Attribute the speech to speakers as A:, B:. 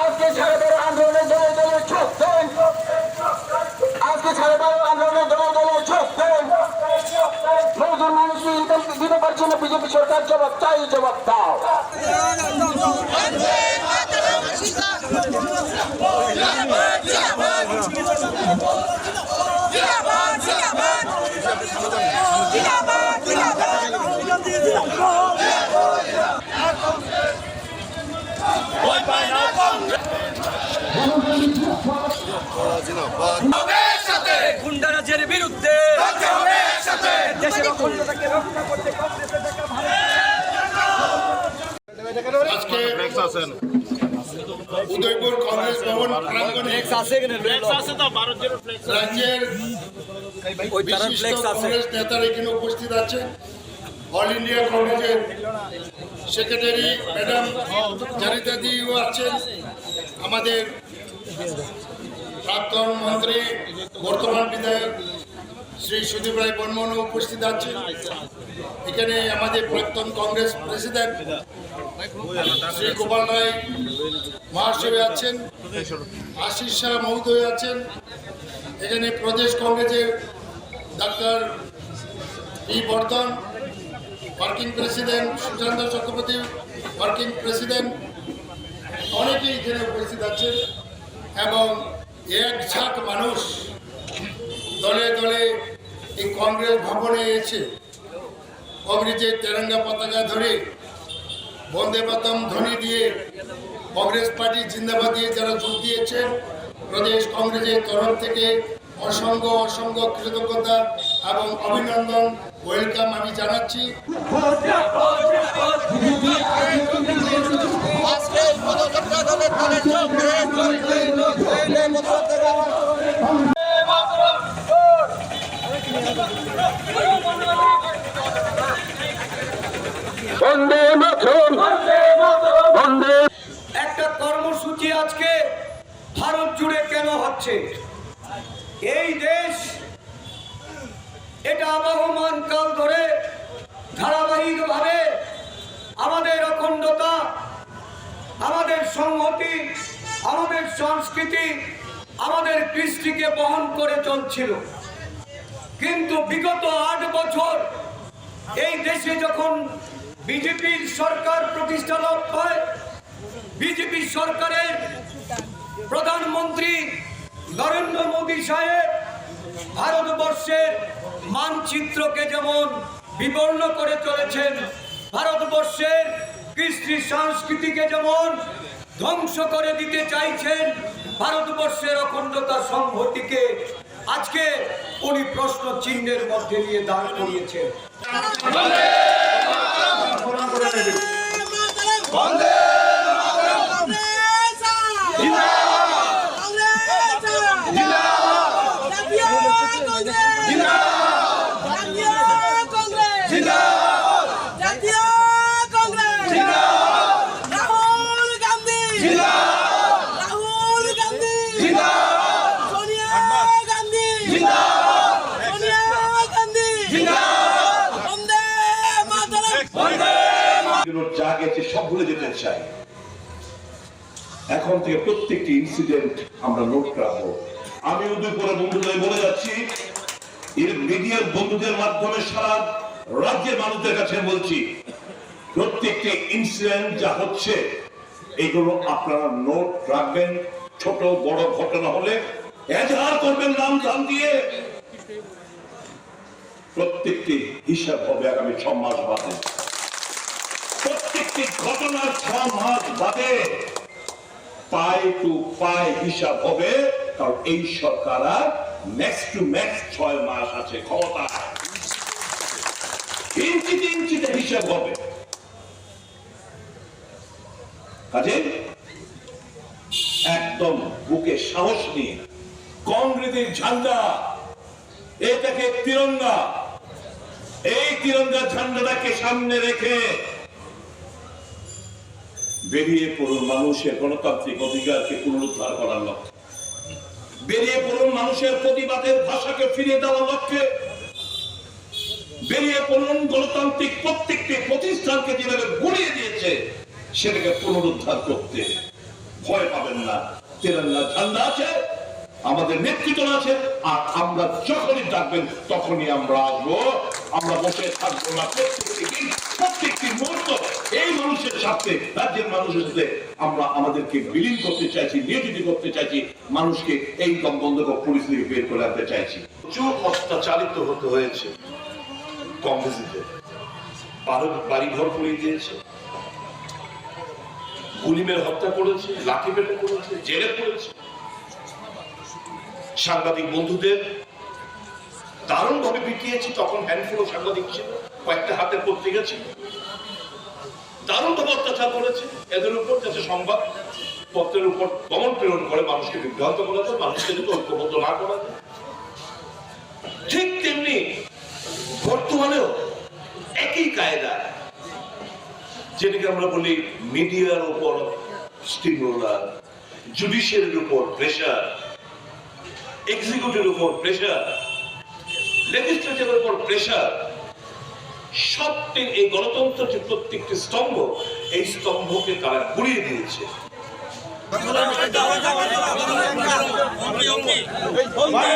A: আজকে সাড়ে 12 আন্দোলনের দলে দলে যোগ দেন। আজকে সাড়ে 12 আন্দোলনের দলে দলে যোগ দেন। মজদুর মানুষকে ইনকাম দিতে পারছে না বিজেপি সরকার, জবাব চাই, জবাব দাও।
B: গুন্ডারাজের বিরুদ্ধে দেশের অখণ্ডতাকে রক্ষা করতে
C: আজকে উদয়পুর কংগ্রেস ভবন প্রাঙ্গণে রাজ্যের বিশিষ্ট কংগ্রেস নেতারা এখানে উপস্থিত আছেন। অল ইন্ডিয়া কংগ্রেসের সেক্রেটারি ম্যাডাম জানিতা দিও আছেন, আমাদের প্রাক্তন মন্ত্রী বর্তমান বিধায়ক শ্রী সুদীপ রায় বর্মনও উপস্থিত আছেন। এখানে আমাদের প্রাক্তন কংগ্রেস প্রেসিডেন্ট শ্রী গোপাল রায় মহাশয় আছেন, আশিস শাহ মহোদয় আছেন। এখানে প্রদেশ কংগ্রেসের doctor P Bardhan working president, Sushanta Chakraborty working president, অনেকেই এখানে উপস্থিত আছেন। এবং এক ঝাঁক মানুষ দলে দলে এই কংগ্রেস ভবনে এসে কংগ্রেসের তেরঙ্গা পতাকা ধরে বন্দে মাতরম ধ্বনি দিয়ে কংগ্রেস পার্টি জিন্দাবাদ দিয়ে যারা যোগ দিয়েছেন, প্রদেশ কংগ্রেসের তরফ থেকে অসংখ্য অসংখ্য কৃতজ্ঞতা এবং অভিনন্দন, ওয়েলকাম আমি জানাচ্ছি।
A: বন্দে মাতরম, বন্দে।
B: একটা কর্মসূচি আজকে ভারত জুড়ে কেন হচ্ছে? এই দেশ এটা আবহমান কাল ধরে ধারাবাহিকভাবে আমাদের অখণ্ডতা, আমাদের সংহতি, আমাদের সংস্কৃতি, আমাদের কৃষ্টিকে বহন করে চলছিল। কিন্তু বিগত 8 বছর এই দেশে যখন বিজেপির সরকার প্রতিষ্ঠা লাভ পায়, বিজেপি সরকারের প্রধানমন্ত্রী নরেন্দ্র মোদী সাহেব ভারতবর্ষের মানচিত্রকে যেমন বিবর্ণ করে চলেছেন, ভারতবর্ষের কৃষ্টি সংস্কৃতিকে যেমন ধ্বংস করে দিতে চাইছেন, ভারতবর্ষের অখণ্ডতা সংহতিকে আজকে উনি প্রশ্ন চিহ্নের মধ্যে নিয়ে দাঁড় করিয়েছেন।
D: যা গেছে সব ভুলে যেতে চাই। এখন থেকে প্রত্যেকটি ইনসিডেন্ট আমরা নোট রাখবো। আমি উদয়পুরের বন্ধুদের বলে যাচ্ছি, এর মিডিয়ার বন্ধুদের মাধ্যমে সারা রাজ্যের মানুষদের কাছে বলছি, প্রত্যেকটি ইনসিডেন্ট যা হচ্ছে এগুলো আপনারা নোট রাখবেন। ছোট বড় ঘটনা হলে এজাহার করবেন নাম ধাম দিয়ে। প্রত্যেকটি হিসাব হবে আগামী 6 মাস বাদে। প্রত্যেকটি ঘটনার 6 মাস বাদে পাই টু পাই হিসাব হবে। কারণ এই সরকার আর ম্যাক্স টু ম্যাক্স 6 মাস আছে ক্ষমতা। ইঞ্চিতে ইঞ্চিতে হিসাব হবে। কাজে একদম বুকে সাহস নিয়ে কংগ্রেসের ঝান্ডা, এটাকে তিরঙ্গা, এই তিরঙ্গা ঝান্ডাটাকে সামনে রেখে বেরিয়ে পড়ুন মানুষের গণতান্ত্রিক অধিকারকে পুনরুদ্ধার করার লক্ষ্যে। বেরিয়ে পড়ুন মানুষের প্রতিবাদের ভাষাকে ফিরিয়ে দেওয়ার লক্ষ্যে। বেরিয়ে পড়ুন গণতান্ত্রিক প্রত্যেকটি প্রতিষ্ঠানকে যেভাবে গুড়িয়ে দিয়েছে সেটাকে পুনরুদ্ধার করতে ভয় পাবেন না। তেরাঙ্গা ঝান্ডা আছে, আমাদের নেতৃত্ব আছে, আর আমরা যখনই ডাকবেন তখনই আমরা আসবো। আমরা বসে থাকবো না। প্রত্যেকটি মুহূর্ত এই মানুষের সাথে, রাজ্যের মানুষের সাথে আমরা আমাদেরকে বিলীন করতে চাইছি, নিয়োজিত করতে চাইছি, মানুষকে এই দমবন্ধকর পরিস্থিতি বের করে আনতে চাইছি।
E: প্রচুর অত্যাচারিত হতে হয়েছে কংগ্রেসীদের, বাড়িঘর পুড়িয়ে দিয়েছে, গুলি মেরে হত্যা করেছে, লাঠি পেটে করেছে, জেলে পড়েছে। সাংবাদিক বন্ধুদের দারুণ ভাবে পিটিয়েছি। তখন হ্যান্ডফুল সাংবাদিক ছিল, কয়েকটা হাতের পত্রিকা ছিল, দারুণ ভাবে অত্যাচার করেছে এদের উপর, যাতে সংবাদ পত্রের উপর দমন প্রেরণ করে মানুষকে বিভ্রান্ত করা যায়, মানুষকে যাতে ঐক্যবদ্ধ না করা যায়। ঠিক তেমনি বর্তমানেও একই কায়দা, যেটাকে আমরা বলি মিডিয়ার উপর স্টিমুলার, জুডিশিয়ারির উপর প্রেশার, এক্সিকিউটিভের উপর প্রেশার, লেজিসলেটিভের উপর প্রেশার, সবটি এই গণতন্ত্রের যে প্রত্যেকটি স্তম্ভ, এই স্তম্ভকে তারা গুড়িয়ে দিয়েছে।
F: ভাই